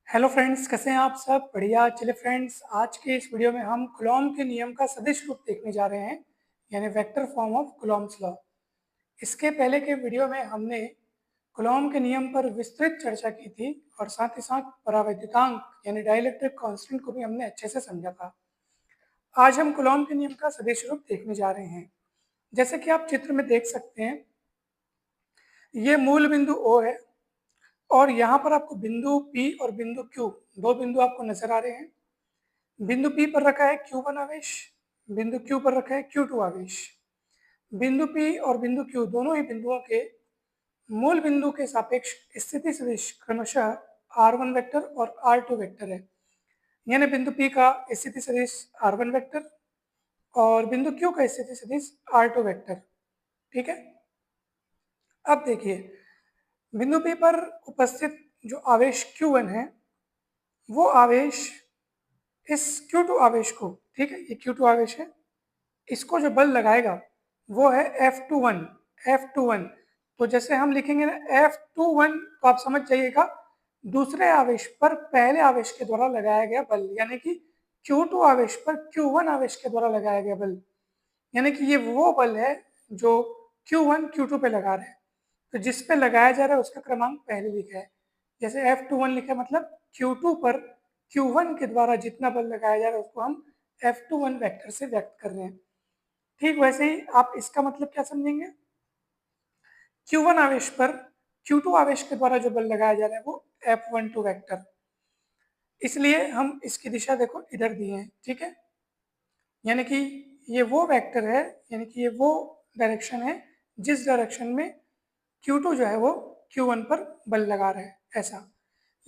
Hello friends, कैसे हैं आप सब? बढ़िया। चलिए फ्रेंड्स, आज के इस वीडियो में हम कूलॉम के नियम का सदिश रूप देखने जा रहे हैं, यानी vector form of Coulomb's law. इसके पहले के वीडियो में हमने कूलॉम के नियम पर विस्तृत चर्चा की थी और साथ ही साथ परावैद्युतांक यानी डाइलेक्ट्रिक कांस्टेंट को भी हमने अच्छे से समझा था। आज हम कूलॉम के नियम का सदिश रूप देखने जा रहे हैं। जैसे कि आप चित्र में देख सकते हैं, ये मूल बिंदु O है और यहाँ पर आपको बिंदु P और बिंदु Q, दो बिंदु आपको नजर आ रहे हैं। बिंदु P पर रखा है Q1 आवेश, बिंदु Q पर रखा है Q2 आवेश। बिंदु P और बिंदु Q दोनों ही बिंदुओं के मूल बिंदु के सापेक्ष स्थिति सदिश क्रमशः r1 वेक्टर और r2 वेक्टर है। यानी बिंदु P का स्थिति सदिश r1 वेक्टर और बिंदु Q का स्थिति सदिश r2 वेक्टर। ठीक है। अब देखिए, बिंदु P पर उपस्थित जो आवेश Q1 है, वो आवेश इस Q2 आवेश को, ठीक है, ये Q2 आवेश है, इसको जो बल लगाएगा वो है F21। F21 तो जैसे हम लिखेंगे ना F21, तो आप समझ जाइएगा दूसरे आवेश पर पहले आवेश के द्वारा लगाया गया बल, यानी कि Q2 आवेश पर Q1 आवेश के द्वारा लगाया गया बल, यानी कि ये वो बल है जो Q1 Q2 पे लगा रहे हैं। तो जिस पे लगाया जा रहा है उसका क्रमांक पहले लिखा है। जैसे F21 लिखा है, मतलब Q2 पर Q1 के द्वारा जितना बल लगाया जा रहा है उसको हम F21 वेक्टर से व्यक्त कर रहे हैं। ठीक वैसे ही आप इसका मतलब क्या समझेंगे? Q1 आवेश पर Q2 आवेश के द्वारा जो बल लगाया जा रहा है वो F12 वेक्टर, इसलिए हम इसकी दिशा देखो इधर दी है। ठीक है, यानी कि ये वो वेक्टर है, यानी कि ये वो डायरेक्शन है जिस डायरेक्शन में Q2 जो है वो Q1 पर बल लगा रहा है। ऐसा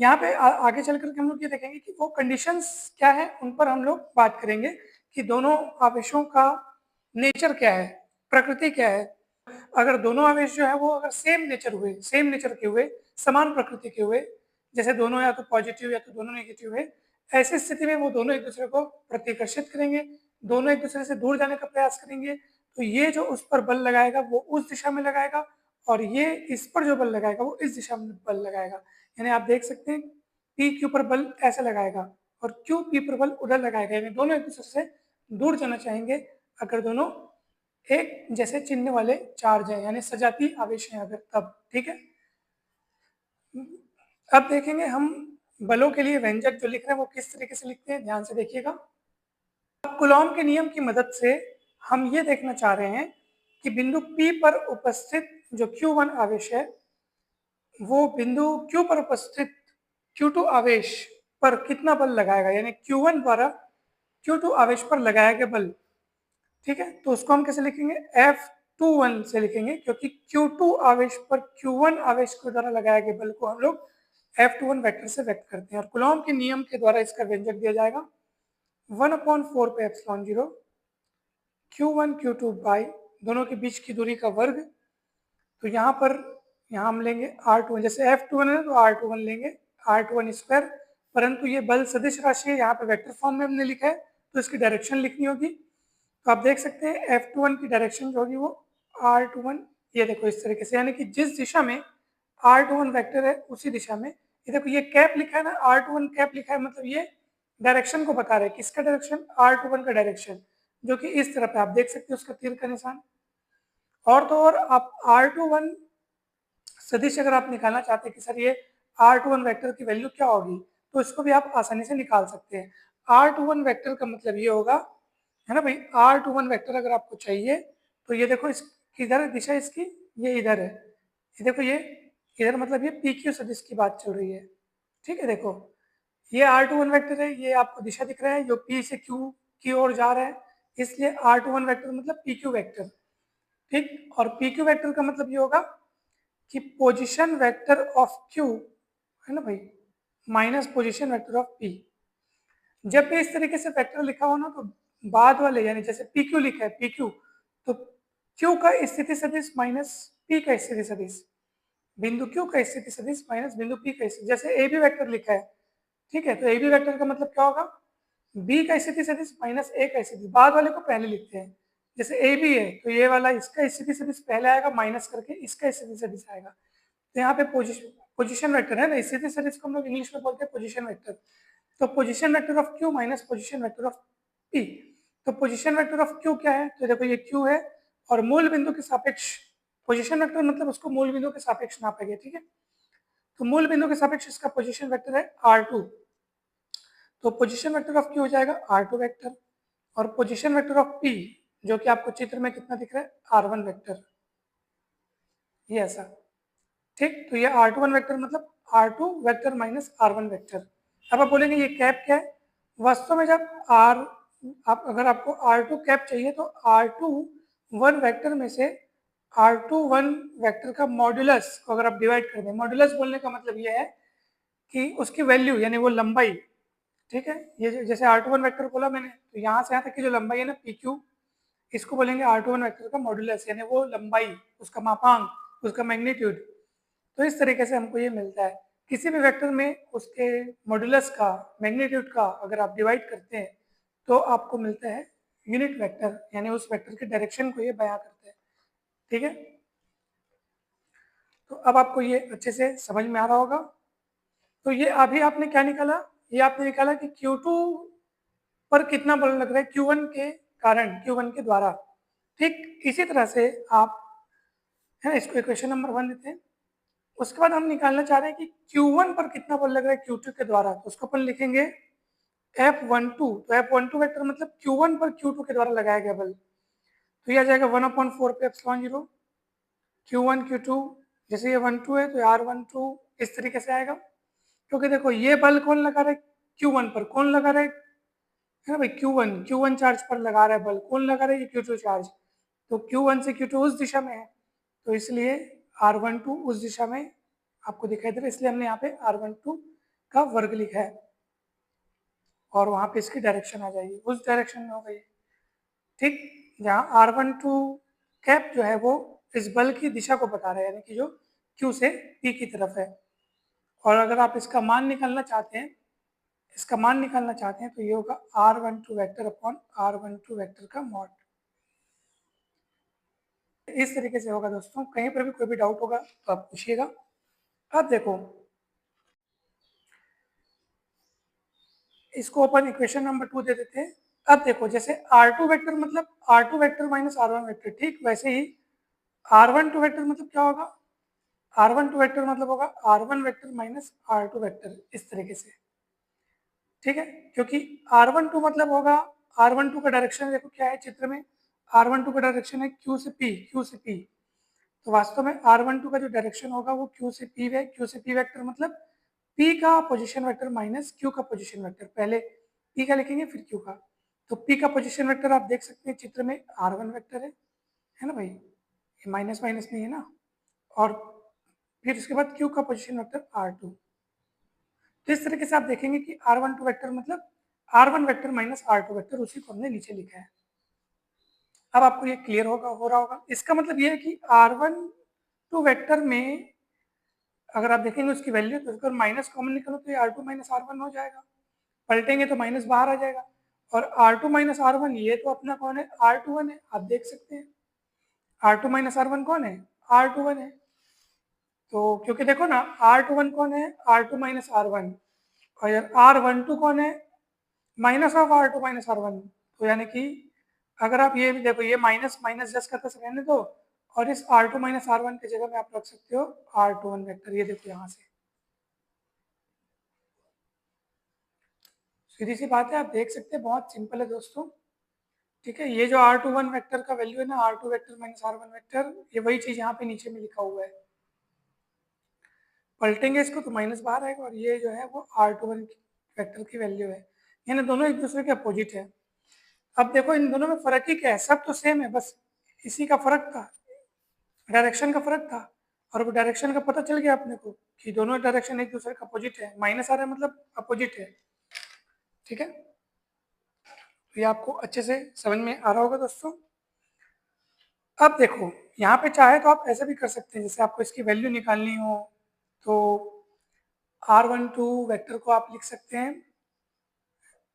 यहाँ पे आगे चल करके हम लोग ये देखेंगे कि वो कंडीशंस क्या है, उन पर हम लोग बात करेंगे कि दोनों आवेशों का नेचर क्या है, प्रकृति क्या है। अगर दोनों आवेश जो है वो अगर सेम नेचर हुए, सेम नेचर के हुए, समान प्रकृति के हुए, जैसे दोनों या तो पॉजिटिव या तो दोनों नेगेटिव है, ऐसी स्थिति में वो दोनों एक दूसरे को प्रतिकर्षित करेंगे, दोनों एक दूसरे से दूर जाने का प्रयास करेंगे। तो ये जो उस पर बल लगाएगा वो उस दिशा में लगाएगा और ये इस पर जो बल लगाएगा वो इस दिशा में बल लगाएगा। यानी आप देख सकते हैं पी क्यू पर बल ऐसे लगाएगा और क्यू पी पर बल उधर लगाएगा, यानी दोनों एक दूसरे से दूर जाना चाहेंगे अगर दोनों एक जैसे चिन्ह वाले चार्ज है, यानी सजातीय आवेश है अगर, तब। ठीक है। अब देखेंगे हम बलों के लिए व्यंजक जो लिख रहे हैं वो किस तरीके से लिखते हैं, ध्यान से देखिएगा। अब कूलॉम के नियम की मदद से हम ये देखना चाह रहे हैं कि बिंदु P पर उपस्थित जो Q1 आवेश है वो बिंदु Q पर उपस्थित Q2 आवेश पर कितना बल लगाएगा, यानी Q1 द्वारा Q2 आवेश पर लगाया गया बल। ठीक है, तो उसको हम कैसे लिखेंगे? F21 से लिखेंगे, क्योंकि Q2 आवेश पर Q1 आवेश के द्वारा लगाए गए बल को हम लोग F21 वेक्टर से व्यक्त करते हैं और कूलॉम के नियम के द्वारा इसका व्यंजक दिया जाएगा 1/4 पे एप्सिलॉन 0 Q1 Q2 बाई दोनों के बीच की दूरी का वर्ग। तो यहाँ हम लेंगे R21, जैसे F21 है तो R21 लेंगे, R21 स्क्वायर, परंतु ये बल सदिश राशि है, यहाँ पे वेक्टर फॉर्म में हमने लिखा है तो इसकी डायरेक्शन लिखनी होगी। तो आप देख सकते हैं F21 की डायरेक्शन जो होगी वो R21, ये देखो इस तरीके से, यानी कि जिस दिशा में R21 वेक्टर है उसी दिशा में, ये देखो ये कैप लिखा है ना, R21 कैप लिखा है, मतलब ये डायरेक्शन को बता रहा है। किसका डायरेक्शन? R21 का डायरेक्शन, जो कि इस तरफ है, आप देख सकते हो उसका तीर का निशान। और तो और आप R21 सदिश अगर आप निकालना चाहते हैं कि सर ये R21 वेक्टर की वैल्यू क्या होगी, तो इसको भी आप आसानी से निकाल सकते हैं। R21 वेक्टर का मतलब ये होगा, है ना भाई, R21 वेक्टर अगर आपको चाहिए तो ये देखो इस किधर है दिशा इसकी, ये इधर है, ये देखो ये इधर, मतलब ये PQ सदिश की बात चल रही है। ठीक है, देखो ये R21 वेक्टर है, ये आपको दिशा दिख रहा है जो P से Q की ओर जा रहा है, इसलिए R21 वेक्टर मतलब PQ वेक्टर। ठीक, और PQ वेक्टर का मतलब ये होगा कि पोजीशन वेक्टर ऑफ Q, है ना भाई, minus position vector of P। जब भी इस तरीके से वेक्टर लिखा हो ना तो बाद वाले, यानी जैसे PQ लिखा है PQ, तो Q का स्थिति सदिश माइनस P का स्थिति सदिश, बिंदु Q का स्थिति सदिश माइनस बिंदु P का स्थिति, जैसे AB वेक्टर लिखा है। ठीक है, तो AB वेक्टर का मतलब क्या होगा? B का स्थिति सदिश माइनस A का स्थिति, बाद वाले को पहले लिखते हैं। जैसे AB है तो ये वाला इसका स्थिति सदिश पहले आएगा, माइनस करके इसका स्थिति सदिश आएगा। तो यहाँ पे पोजीशन वेक्टर है ना, इसीलिए सर इसको हम लोग इंग्लिश में बोलते हैं पोजीशन वेक्टर। तो position vector of Q minus position vector of P. तो पोजीशन वेक्टर ऑफ क्यू क्या है, तो देखो ये क्यू है और मूल बिंदु के सापेक्ष, पोजीशन वेक्टर मतलब उसको मूल बिंदु के सापेक्ष नापेंगे, ठीक है। तो मूल बिंदु के सापेक्ष इसका पोजीशन वेक्टर है R2। तो पोजीशन वेक्टर ऑफ क्यू हो जाएगा R2 वेक्टर, और पोजीशन वेक्टर ऑफ पी जो कि आपको चित्र में कितना दिख रहा है R1 वेक्टर, ये ऐसा, ठीक। तो ये R21 वेक्टर मतलब R2 vector minus R1 vector. अब आप बोलेंगे ये कैप क्या है, वास्तव में जब आप अगर आपको R2 कैप चाहिए तो R21 वेक्टर में से R21 वेक्टर का मॉड्यूलस को अगर आप डिवाइड कर दें, मॉड्यूलस बोलने का मतलब ये है कि उसकी वैल्यू यानी वो लंबाई, ठीक है। ये जैसे R21 वेक्टर बोला मैंने, तो यहाँ से यहाँ तक की जो लंबाई है ना PQ, इसको बोलेंगे R21 वेक्टर का मॉड्यूलस, यानी वो लंबाई, उसका मापांक, उसका मैग्नीट्यूड। तो इस तरीके से हमको ये मिलता है, किसी भी वेक्टर में उसके मॉड्यूलस का, मैग्नीट्यूड का अगर आप डिवाइड करते हैं तो आपको मिलता है यूनिट वेक्टर, यानी उस वेक्टर के डायरेक्शन को ये बयां करते हैं, ठीक है। तो अब आपको ये अच्छे से समझ में आ रहा होगा। तो ये अभी आपने क्या निकाला, ये आपने निकाला कि Q2 पर कितना बल लग रहा है Q1 के कारण, Q1 के द्वारा, ठीक। इसी तरह से आप है इसको इक्वेशन नंबर 1 देते हैं। उसके बाद हम निकालना चाह रहे हैं कि Q1 पर कितना बल लग रहा है Q2 के द्वारा, तो उसको अपन लिखेंगे F12। तो F12 वेक्टर मतलब Q1 पर Q2 के द्वारा लगाया गया बल, तो ये आ जाएगा 1/4 पे एप्सिलॉन 0 Q1 Q2, जैसे ये 12 है तो R12 इस तरीके से आएगा, क्योंकि देखो ये बल कौन लगा रहा है Q1 पर, कौन लगा रहा है ना भाई, Q1 चार्ज पर लगा रहा है बल, कौन लगा रहा है ये Q2 चार्ज, तो Q1 से Q2 उस दिशा में है, तो इसलिए R12 उस दिशा में आपको दिखाई दे रहा है, इसलिए हमने यहाँ पे R12 का वर्ग लिखा है और वहाँ पे इसकी डायरेक्शन आ जाएगी, उस डायरेक्शन में हो गई, ठीक। जहाँ R12 कैप जो है वो इस बल की दिशा को बता रहा है, यानी कि जो Q से P की तरफ है। और अगर आप इसका मान निकालना चाहते हैं, इसका मान निकालना चाहते हैं तो ये होगा R12 vector upon R12 vector का मॉड। इस तरीके से होगा दोस्तों, कहीं पर भी कोई भी डाउट होगा तो आप पूछिएगा। अब देखो इसको अपन इक्वेशन नंबर 2 दे देते हैं। अब देखो जैसे R2 वेक्टर मतलब R2 vector minus R1 vector, ठीक वैसे ही R12 वेक्टर मतलब क्या होगा, R12 वेक्टर मतलब होगा R1 vector minus R2 vector, इस तरीके से, ठीक है। क्योंकि R12 मतलब होगा, R12 का डायरेक्शन देखो क्या है चित्र में, R12 का डायरेक्शन है Q से P, Q से P। तो वास्तव में R12 का जो डायरेक्शन होगा वो Q से P है, Q से P वेक्टर मतलब P का पोजीशन वेक्टर माइनस Q का पोजीशन वेक्टर, पहले P का लिखेंगे फिर Q का। तो P का पोजीशन वेक्टर आप देख सकते हैं चित्र में R1 वेक्टर है ना भाई, ये माइनस माइनस नहीं है ना, और फिर उसके बाद Q का पोजीशन वेक्टर R2। तो इस तरीके से आप देखेंगे कि R12 वेक्टर मतलब R1 vector minus R2 vector, उसी को हमने नीचे लिखा है। अब आपको ये क्लियर हो रहा होगा। इसका मतलब ये है कि R12 वेक्टर में अगर आप देखेंगे उसकी वैल्यू, तो अगर माइनस कॉमन निकलो तो ये R2 माइनस R1 हो जाएगा, पलटेंगे तो माइनस बाहर आ जाएगा, और R2 माइनस R1 ये तो अपना कौन है, R21 है, आप देख सकते हैं R2 माइनस R1 कौन है, R21 है। तो क्योंकि देखो ना R21 कौन है, R2 माइनस R1, और R12 कौन है, minus of R2 minus R1। तो यानी कि अगर आप ये देखो ये माइनस माइनस जस्ट करते रहने दो, और इस R2 माइनस R1 की जगह में आप रख सकते हो R21 वेक्टर, ये देखो यहाँ से सीधी सी बात है, आप देख सकते हैं बहुत सिंपल है दोस्तों, ठीक है। ये जो R21 वेक्टर का वैल्यू है ना, R2 vector minus R1 vector, ये वही चीज यहाँ पे नीचे में लिखा हुआ है, पलटेंगे इसको तो माइनस बाहर आएगा, और ये जो है वो R21 वेक्टर की वैल्यू है, यानी दोनों एक दूसरे के अपोजिट है। अब देखो इन दोनों में फर्क ही क्या है, सब तो सेम है, बस इसी का फर्क था, डायरेक्शन का फर्क था, और वो डायरेक्शन का पता चल गया अपने को कि दोनों डायरेक्शन एक दूसरे का अपोजिट है, माइनस आ रहा है मतलब अपोजिट है, ठीक है। तो ये आपको अच्छे से समझ में आ रहा होगा दोस्तों। अब देखो यहाँ पे चाहे तो आप ऐसे भी कर सकते हैं, जैसे आपको इसकी वैल्यू निकालनी हो तो R12 वेक्टर को आप लिख सकते हैं,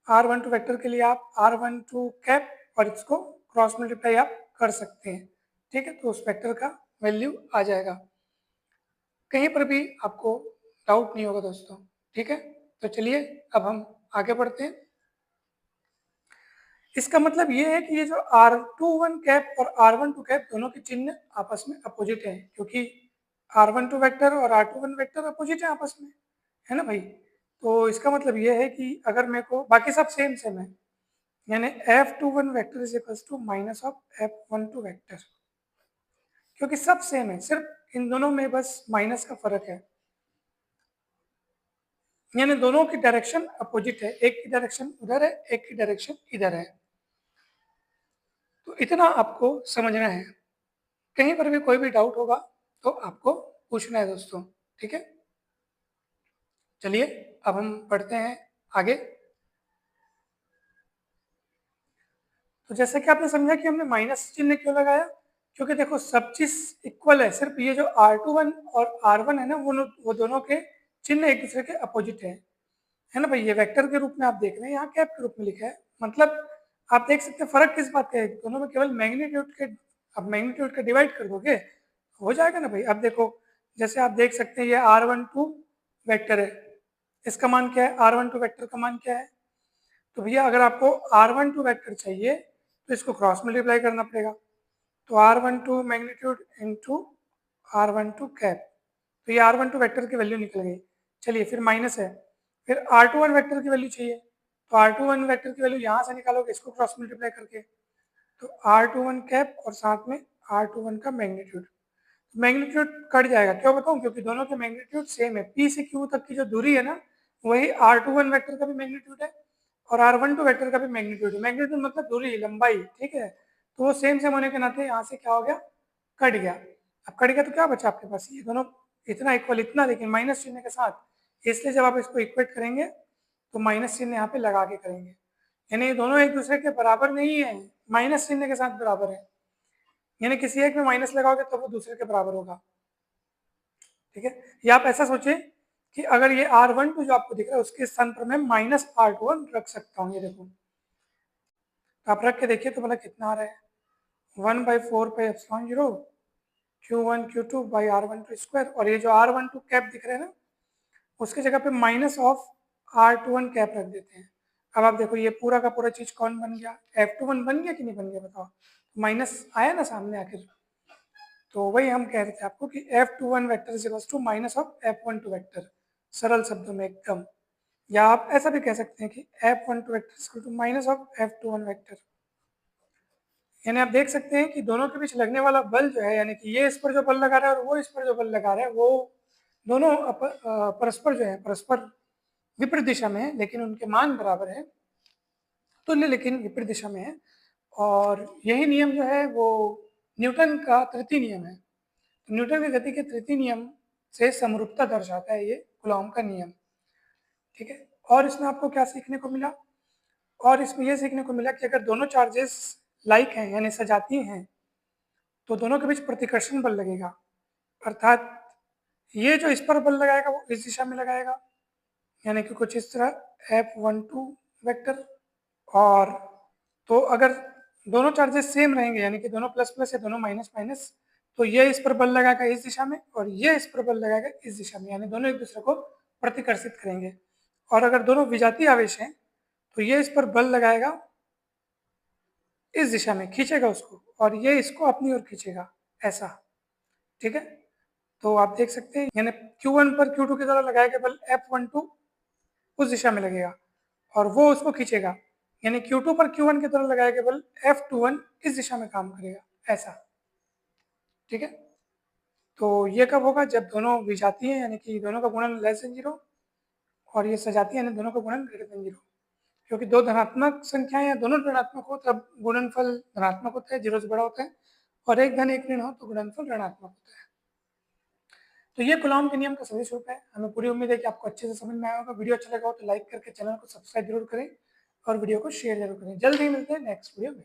R12 वेक्टर के लिए आप R12 कैप और इसको क्रॉस मल्टीप्लाई आप कर सकते हैं, ठीक है। तो उस वेक्टर का वैल्यू आ जाएगा। कहीं पर भी आपको डाउट नहीं होगा दोस्तों। ठीक है, तो चलिए अब हम आगे बढ़ते हैं। इसका मतलब ये है कि ये जो R21 कैप और R12 कैप दोनों के चिन्ह आपस में अपोजिट हैं, क्योंकि R12 वेक्टर और R21 वेक्टर अपोजिट है आपस में, है ना भाई। तो इसका मतलब ये है कि अगर मेरे को बाकी सब सेम सेम है, यानी F21 vector is equal to minus of F12 vector, क्योंकि सब सेम है, सिर्फ इन दोनों में बस माइनस का फर्क है, यानी दोनों की डायरेक्शन अपोजिट है, एक की डायरेक्शन उधर है, एक की डायरेक्शन इधर है। तो इतना आपको समझना है, कहीं पर भी कोई भी डाउट होगा तो आपको पूछना है दोस्तों। ठीक है, चलिए अब हम पढ़ते हैं आगे। तो जैसे कि आपने समझा कि हमने माइनस चिन्ह क्यों लगाया, क्योंकि देखो सब चीज इक्वल है, सिर्फ ये जो R21 और R1 है ना, वो दोनों के चिन्ह एक दूसरे के अपोजिट है ना भाई। ये वेक्टर के रूप में आप देख रहे हैं, यहाँ कैप के रूप में लिखा है, मतलब आप देख सकते हैं फर्क किस बात का है, दोनों में केवल मैग्नीट्यूड के, अब मैग्नीट्यूड का डिवाइड कर दोगे हो जाएगा ना भाई। अब देखो जैसे आप देख सकते हैं ये R12 वेक्टर है, इसका मान क्या है, R12 वेक्टर का मान क्या है, तो भैया अगर आपको R12 वेक्टर चाहिए तो इसको क्रॉस मल्टीप्लाई करना पड़ेगा, तो R12 magnitude into R12 cap, तो ये R12 वेक्टर की वैल्यू निकल गई। चलिए फिर माइनस है, फिर R21 वेक्टर की वैल्यू चाहिए, तो R21 वेक्टर की वैल्यू यहाँ से निकालोगे इसको क्रॉस मल्टीप्लाई करके, तो R21 कैप और साथ में R21 का मैग्नीट्यूड, मैग्नीट्यूड कट जाएगा, क्यों बताऊँ, क्योंकि दोनों के मैग्नीट्यूड सेम है, P से Q तक की जो दूरी है ना, वही R21 वेक्टर का भी मैग्नीट्यूड है और R12 वेक्टर का भी मैग्नीट्यूड है। मैग्नीट्यूड मतलब दूरी, लंबाई, ठीक है, तो वो सेम सेम होने के नाते यहाँ से क्या हो गया, कट गया। अब कट गया तो क्या बचा आपके पास, ये दोनों इतना इक्वल इतना, लेकिन माइनस चिन्ह के साथ, इसलिए जब आप इसको इक्वेट करेंगे तो माइनस चिन्ह यहाँ पे लगा के करेंगे, यानी ये दोनों एक दूसरे के बराबर नहीं है, माइनस चिन्ह के साथ बराबर है, यानी किसी एक में माइनस लगाओगे तो वो दूसरे के बराबर होगा। ठीक है, या आप ऐसा सोचिए कि अगर ये R12 जो आपको दिख रहा है उसके स्थान पर मैं माइनस R21 रख सकता हूँ, ये देखो, तो आप रख के देखिए तो मतलब कितना आ रहा है, 1/4 Q1 Q2 by R12 square, और ये जो R12 कैप दिख रहे हैं ना, उसकी जगह पे माइनस ऑफ R21 कैप रख देते हैं। अब आप देखो ये पूरा का पूरा चीज कौन बन गया, F21 बन गया कि नहीं बन गया बताओ, माइनस आया ना सामने आखिर। तो वही हम कह रहे थे आपको कि F21 vector is equal to minus of F12 vector, सरल शब्दों में एकदम, या आप ऐसा भी कह सकते हैं कि F12 vector is equal to minus of F21 vector. यानी आप देख सकते हैं कि दोनों के बीच लगने वाला बल जो है, यानी कि ये इस पर जो बल लगा रहा है और वो इस पर जो बल लगा रहा है, वो दोनों परस्पर जो है, परस्पर विपरीत दिशा में है, लेकिन उनके मान बराबर है, तुल्य लेकिन विपरीत दिशा में है। और यही नियम जो है वो न्यूटन का तृतीय नियम है। तो न्यूटन की गति के तृतीय नियम से समरूपता दर्शाता है ये कूलॉम का नियम। ठीक है, और इसमें आपको क्या सीखने को मिला, और इसमें यह सीखने को मिला कि अगर दोनों चार्जेस लाइक हैं यानी सजाती हैं तो दोनों के बीच प्रतिकर्षण बल लगेगा, अर्थात ये जो इस पर बल लगाएगा वो इस दिशा में लगाएगा, यानी कि कुछ इस तरह F12 वेक्टर, और तो अगर दोनों चार्जेस सेम रहेंगे यानी कि दोनों प्लस प्लस या दोनों माइनस माइनस, तो ये इस पर बल लगाएगा इस दिशा में और ये इस पर बल लगाएगा इस दिशा में, यानी दोनों एक दूसरे को प्रतिकर्षित करेंगे। और अगर दोनों विजातीय आवेश हैं तो ये इस पर बल लगाएगा इस दिशा में, खींचेगा उसको, और ये इसको अपनी ओर खींचेगा, ऐसा। ठीक है, तो आप देख सकते हैं यानी Q1 पर Q2 की तरह लगाएगा बल F12 उस दिशा में लगेगा और वो उसको खींचेगा, यानी Q2 पर Q1 की तरह लगाएगा बल F21 इस दिशा में काम करेगा, ऐसा। ठीक है, तो ये कब होगा, जब दोनों विजातीय हैं यानी कि दोनों का गुणन लेस देन 0, और ये सजातीय यानी दोनों का गुणन ग्रेटर देन 0, क्योंकि दो धनात्मक संख्याएं या दोनों ऋणात्मक हो तब गुणनफल धनात्मक होता है, 0 से बड़ा होता है, और एक धन एक ऋण हो तो गुणनफल ऋणात्मक होता है। तो ये कूलॉम के नियम का सही स्वरूप है। हमें पूरी उम्मीद है कि आपको अच्छे से समझ में आया होगा। वीडियो अच्छा लगा हो तो लाइक करके चैनल को सब्सक्राइब जरूर करें और वीडियो को शेयर जरूर करें। जल्द ही मिलते हैं नेक्स्ट वीडियो में।